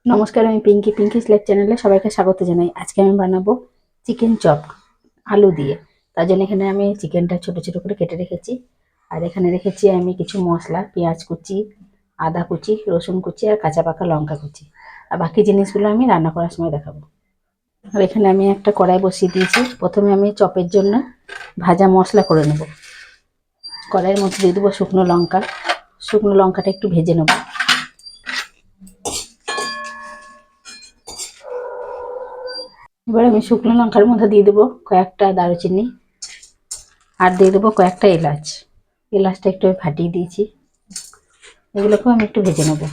নমস্কার, আমি পিঙ্কিস লাইফ চ্যানেলে সবাইকে স্বাগত জানাই। আজকে আমি বানাবো চিকেন চপ আলু দিয়ে। তার জন্য এখানে আমি চিকেনটা ছোট ছোট করে কেটে রেখেছি। আর এখানে রেখেছি আমি কিছু মশলা, পেঁয়াজ কুচি, আদা কুচি, রসুন কুচি আর কাঁচা পাকা লঙ্কা কুচি। আর বাকি জিনিসগুলো আমি রান্না করার সময় দেখাবো। আর এখানে আমি একটা কড়াই বসিয়ে দিয়েছি। প্রথমে আমি চপের জন্য ভাজা মশলা করে নেব। কড়াইয়ের মধ্যে দিয়ে দেবো শুকনো লঙ্কা। শুকনো লঙ্কাটা একটু ভেজে নেব। এবার আমি শুকনো লঙ্কার মধ্যে দিয়ে দেবো কয়েকটা দারুচিনি আর দিয়ে দেবো কয়েকটা এলাচ। এলাচটা একটু ফাটিয়ে দিয়েছি। এগুলোকেও আমি একটু ভেজে নেবো।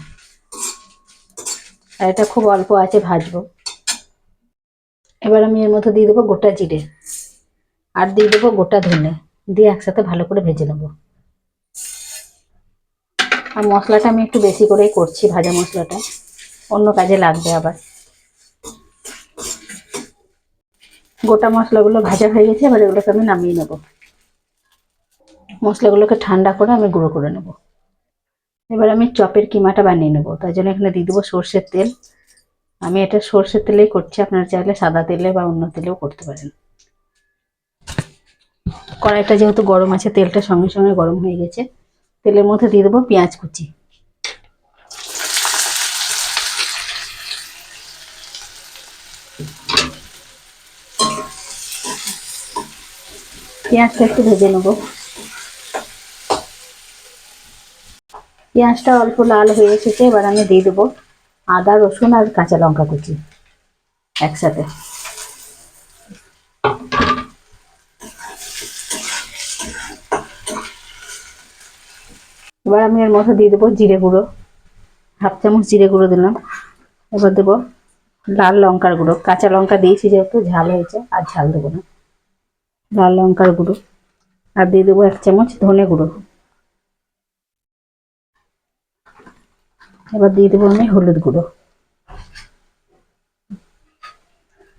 আর এটা খুব অল্প আছে ভাজবো। এবার আমি এর মধ্যে দিয়ে দেবো গোটা জিরে আর দিয়ে দেবো গোটা ধনে, দিয়ে একসাথে ভালো করে ভেজে নেবো। আর মশলাটা আমি একটু বেশি করেই করছি, ভাজা মশলাটা অন্য কাজে লাগবে আবার। গোটা মশলাগুলো ভাজা হয়ে গেছে, এবার এগুলোকে আমি নামিয়ে নেবো। মশলাগুলোকে ঠান্ডা করে আমি গুঁড়ো করে নেবো। এবার আমি চপের কিমাটা বানিয়ে নেবো। তার জন্য এখানে দিয়ে দেবো সর্ষের তেল। আমি এটা সর্ষের তেলেই করছি, আপনারা চাইলে সাদা তেলে বা অন্য তেলেও করতে পারেন। কড়াইটা যেহেতু গরম আছে, তেলটা সঙ্গে সঙ্গে গরম হয়ে গেছে। তেলের মধ্যে দিয়ে দেবো পেঁয়াজ কুচি। পেঁয়াজটা একটু ভেজে নেবো। পেঁয়াজটা অল্প লাল হয়ে এসেছে, এবার আমি দিয়ে দেবো আদা, রসুন আর কাঁচা লঙ্কা কুচি একসাথে। এবার আমি এর মধ্যে দিয়ে দেবো জিরে গুঁড়ো, হাফ চামচ জিরে গুঁড়ো দিলাম। এবার দেবো লাল লঙ্কার গুঁড়ো, কাঁচা লঙ্কা দিয়েছি যেহেতু ঝাল হয়েছে, আর ঝাল দেবো না। লাল লঙ্কার গুঁড়ো আর দিয়ে দেবো 1 চামচ ধনে গুঁড়ো। এবার দিয়ে দেবো আমি হলুদ গুঁড়ো।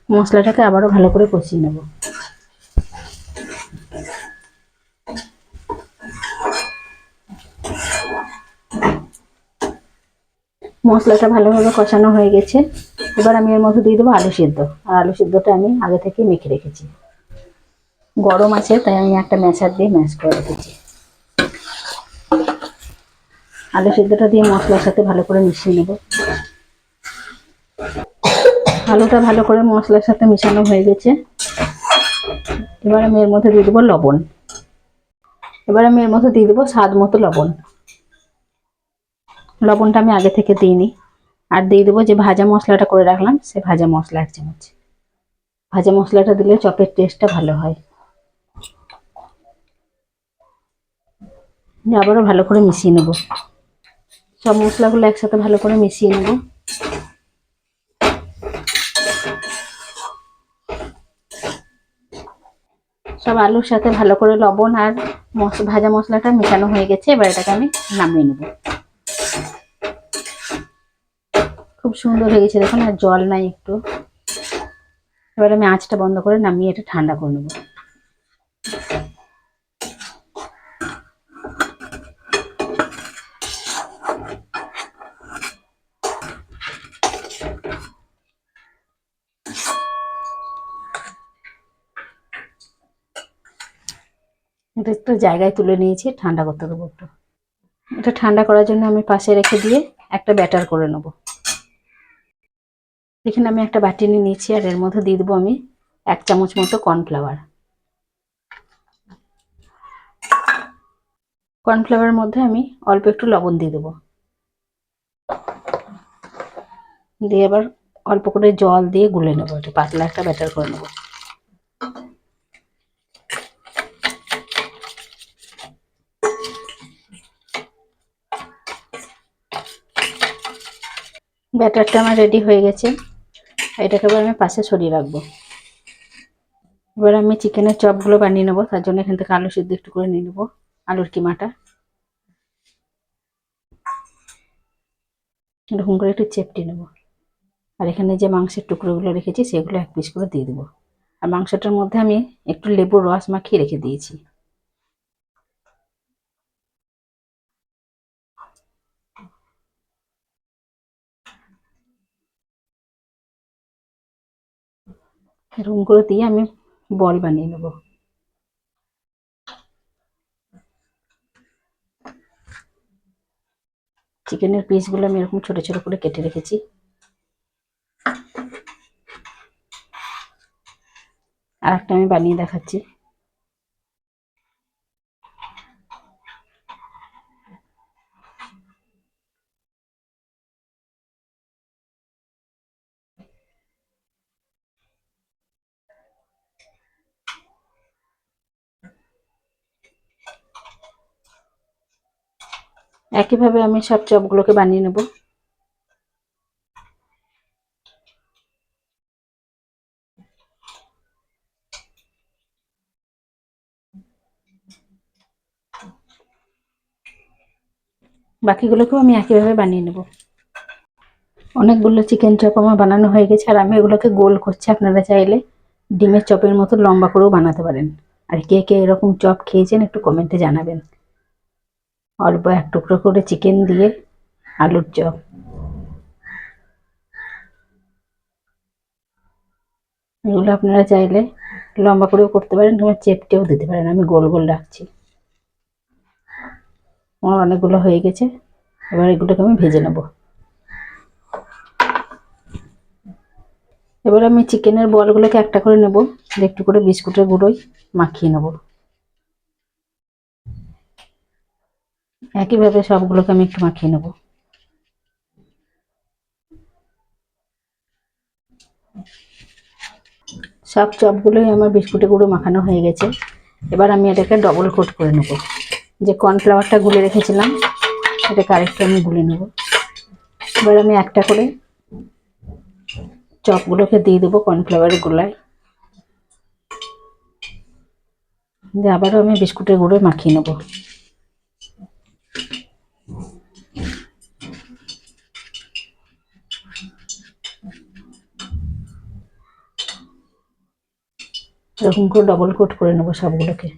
মশলাটাকে আবারও ভালো করে কষিয়ে নেব। মশলাটা ভালোভাবে কষানো হয়ে গেছে। এবার আমি এর মধ্যে দিয়ে দেবো আলু সিদ্ধ। আর আলু সিদ্ধটা আমি আগে থেকে মেখে রেখেছি। গরম আছে তাই আমি একটা ম্যাশার দিয়ে ম্যাশ করে রেখেছি। আলু সিদ্ধটা দিয়ে মশলার সাথে ভালো করে মিশিয়ে নেব। আলুটা ভালো করে মশলার সাথে মিশানো হয়ে গেছে। এবার আমি এর মধ্যে দিয়ে দেবো লবণ। এবার আমি এর মধ্যে দিয়ে দেবো স্বাদ মতো লবণ। লবণটা আমি আগে থেকে দিইনি। আর দিয়ে দেবো যে ভাজা মশলাটা করে রাখলাম, সে ভাজা মশলা 1 চামচ। ভাজা মশলাটা দিলে চপের টেস্টটা ভালো হয়। আবারও ভালো করে মিশিয়ে নেব। সব মশলাগুলো একসাথে ভালো করে মিশিয়ে নেব। সব আলুর সাথে ভালো করে লবণ আর ভাজা মশলাটা মেশানো হয়ে গেছে। এবার এটাকে আমি নামিয়ে নেব। খুব সুন্দর হয়ে গেছে দেখুন, আর জল নাই একটু। এবার আমি আঁচটা বন্ধ করে নামিয়ে এটা ঠান্ডা করে নেব। এটা একটু জায়গায় তুলে নিয়েছি, ঠান্ডা করতে দেবো একটু। এটা ঠান্ডা করার জন্য আমি পাশে রেখে দিয়ে একটা ব্যাটার করে নেব। এখানে আমি একটা বাটি নিয়ে নিয়েছি, আর এর মধ্যে দিয়ে দেবো আমি 1 চামচ মতো কর্নফ্লাওয়ার। কর্নফ্লাওয়ারের মধ্যে আমি অল্প একটু লবণ দিয়ে দেবো। দিয়ে আবার অল্প করে জল দিয়ে গুলে নেবো। এটা পাতলা একটা ব্যাটার করে নেবো। ব্যাটারটা আমার রেডি হয়ে গেছে। এটাকে এবার আমি পাশে সরিয়ে রাখবো। এবার আমি চিকেনের চপগুলো বানিয়ে নেবো। তার জন্য এখান থেকে আলু সিদ্ধ একটু করে নিয়ে নেবো, আলুর কিমাটা এরকম করে একটু চেপটে নেবো। আর এখানে যে মাংসের টুকরোগুলো রেখেছি সেগুলো 1 পিস করে দিয়ে দেবো। আর মাংসটার মধ্যে আমি একটু লেবুর রস মাখিয়ে রেখে দিয়েছি। এরকম করে দিয়ে আমি বল বানিয়ে নেব। চিকেনের পিসগুলো আমি এরকম ছোট ছোট করে কেটে রেখেছি। আর একটা আমি বানিয়ে দেখাচ্ছি। একইভাবে আমি সব চপগুলোকে বানিয়ে নেব। বাকিগুলোকেও আমি একইভাবে বানিয়ে নেব। অনেকগুলো চিকেন চপ আমার বানানো হয়ে গেছে, আর আমি এগুলোকে গোল করছি। আপনারা চাইলে ডিমের চপের মতো লম্বা করেও বানাতে পারেন। আর কে কে এরকম চপ খেয়েছেন একটু কমেন্টে জানাবেন। অল্প এক টুকরো করে চিকেন দিয়ে আলুর চপ। এগুলো আপনারা চাইলে লম্বা করেও করতে পারেন, কিংবা চেপটেও দিতে পারেন। আমি গোল গোল রাখছি। আমার অনেকগুলো হয়ে গেছে, এবার এগুলোকে আমি ভেজে নেব। এবার আমি চিকেনের বলগুলোকে একটা করে নেব, একটু করে বিস্কুটের গুঁড়োই মাখিয়ে নেব। একইভাবে সবগুলোকে আমি একটু মাখিয়ে নেব। সব চপগুলোই আমার বিস্কুটের গুঁড়ো মাখানো হয়ে গেছে। এবার আমি এটাকে ডবল কোট করে নেব। যে কর্নফ্লাওয়ারটা গুলে রেখেছিলাম এটাকে আরেকটু আমি গুলে নেব। এবার আমি একটা করে চপগুলোকে দিয়ে দেবো কর্নফ্লাওয়ারের গুলায়, দিয়ে আবারও আমি বিস্কুটের গুঁড়োয় মাখিয়ে নেব। এরকম করে ডবল কোট করে নেব সবগুলোকে।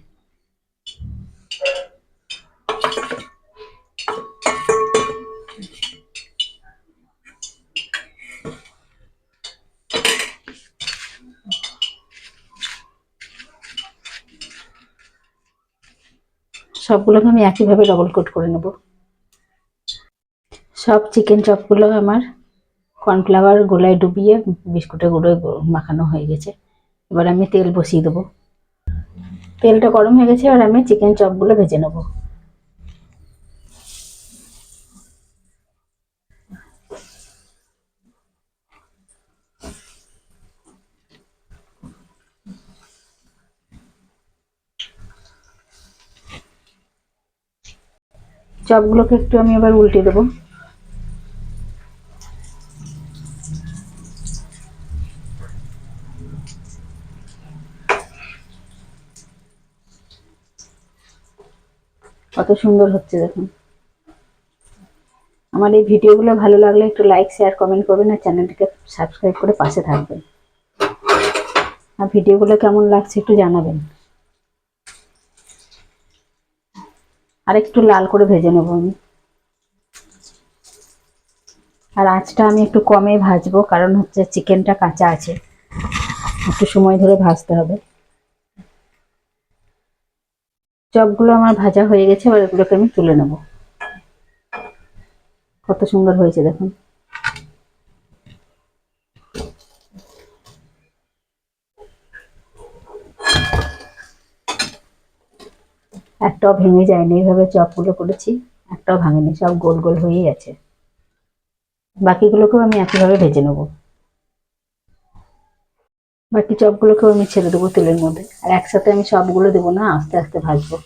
সবগুলোকে আমি একইভাবে ডবল কোট করে নেব। সব চিকেন চপগুলো আমার কর্নফ্লাওয়ার গোলায় ডুবিয়ে বিস্কুটের গুঁড়োয় মাখানো হয়ে গেছে। এবার আমি তেল বসিয়ে দেবো। তেলটা গরম হয়ে গেছে, এবার আমি চিকেন চপগুলো ভেজে নেব। চপগুলোকে একটু আমি এবার উল্টে দেবো। কত সুন্দর হচ্ছে দেখুন। আমার এই ভিডিওগুলো ভালো লাগলে একটু লাইক শেয়ার কমেন্ট করবেন, আর চ্যানেলটিকে সাবস্ক্রাইব করে পাশে থাকবেন। আর ভিডিওগুলো কেমন লাগছে একটু জানাবেন। আর একটু লাল করে ভেজে নেব আমি। আর আঁচটা আমি একটু কমে ভাজবো, কারণ হচ্ছে চিকেনটা কাঁচা আছে, একটু সময় ধরে ভাজতে হবে। চপগুলো আমার ভাজা হয়ে গেছে, এবার এগুলোকে আমি তুলে নেব। কত সুন্দর হয়েছে দেখুন। একটাও ভেঙে যায়নি, এইভাবে চপগুলো করেছি একটাও ভাঙেনি, সব গোল গোল হয়েই আছে। বাকিগুলোকেও আমি একইভাবে ভেজে নেব। বাকি চপগুলোকেও আমি ছেড়ে দেবো তেলের মধ্যে, আর একসাথে আমি সবগুলো দেবো না, আস্তে আস্তে ভাজবো।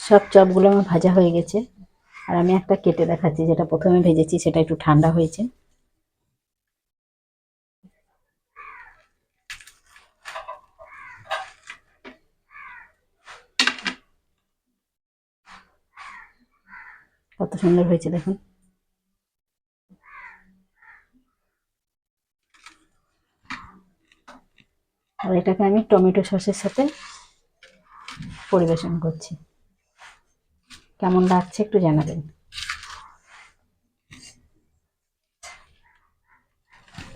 সব চপগুলো আমার ভাজা হয়ে গেছে, আর আমি একটা কেটে দেখাচ্ছি। যেটা প্রথমে ভেজেছি সেটা একটু ঠান্ডা হয়েছে। কত সুন্দর হয়েছে দেখুন। আর এটাকে আমি টমেটো সসের সাথে পরিবেশন করছি। কেমন লাগছে একটু জানাবেন।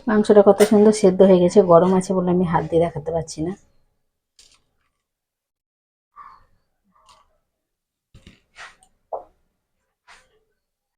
মাংসটা কত সুন্দর সেদ্ধ হয়ে গেছে, গরম আছে বলে আমি হাত দিয়ে দেখাতে পারছি না।